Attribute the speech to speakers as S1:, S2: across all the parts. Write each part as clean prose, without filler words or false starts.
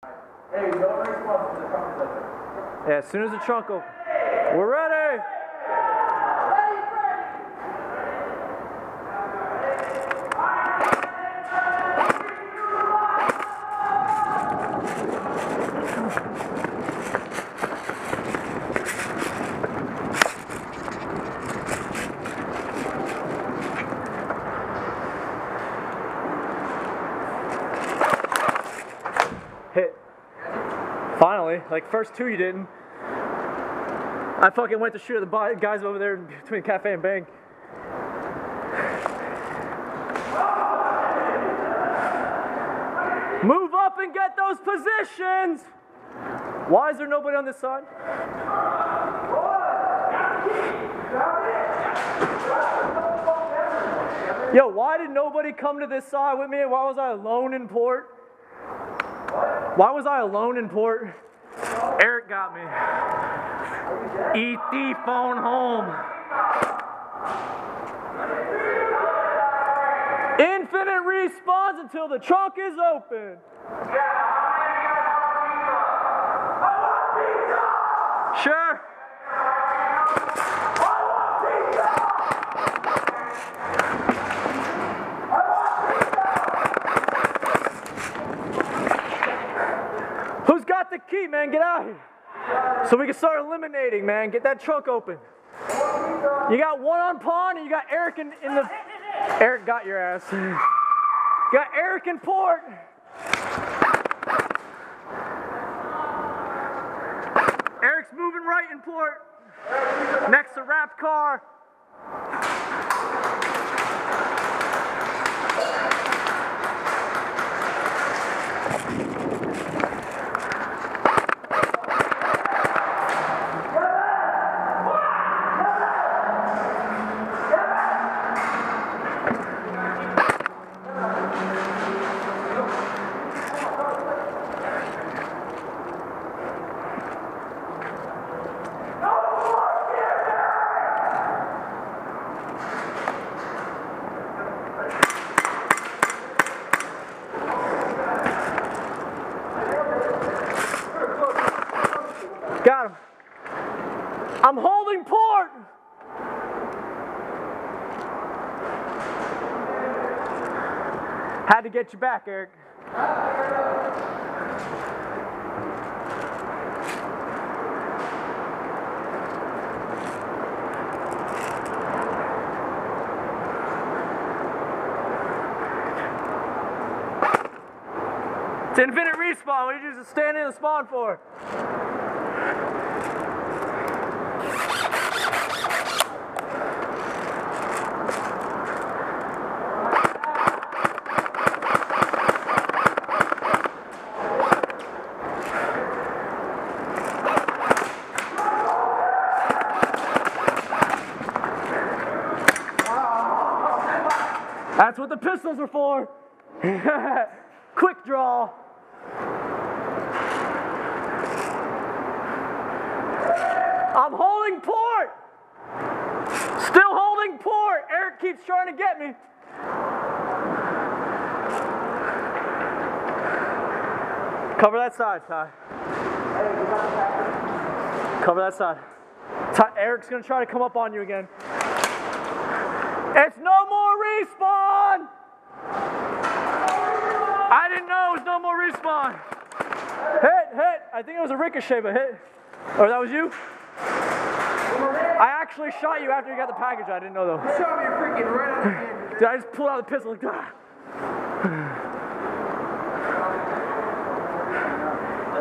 S1: Hey, no response to the trunk is open.
S2: Yeah, as soon as the trunk opens. We're ready! Hit. Finally, like first two you didn't. I fucking went to shoot at the guys over there between Cafe and Bank. Move up and get those positions! Why is there nobody on this side? Yo, why did nobody come to this side with me? Why was I alone in port? Why was I alone in port? Eric got me. ET phone home. Infinite respawns until the trunk is open. Sure. Who's got the key, man? Get out here. So we can start eliminating, man. Get that trunk open. You got one on pawn and you got Eric in the... Eric got your ass. Got Erik in port. Eric's moving right in port. Next to wrapped car. Got him. I'm holding port. Had to get you back, Erik. It's infinite respawn. What did you just stand in the spawn for? That's what the pistols are for. Quick draw. I'm holding port. Still holding port. Erik keeps trying to get me. Cover that side, Ty. Cover that side. Eric's gonna try to come up on you again. It's no more respawn! I didn't know it was no more respawn. Hit. I think it was a ricochet, but hit. Or that was you? I actually shot you after you got the package. I didn't know though.
S1: You shot me freaking right out of the hand.
S2: Dude, I just pulled out the pistol like that.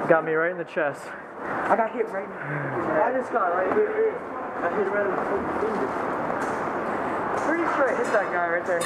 S2: Got me right in the chest.
S1: I got hit right now. I just got right here. I hit right in the finger. Pretty sure I hit that guy right there.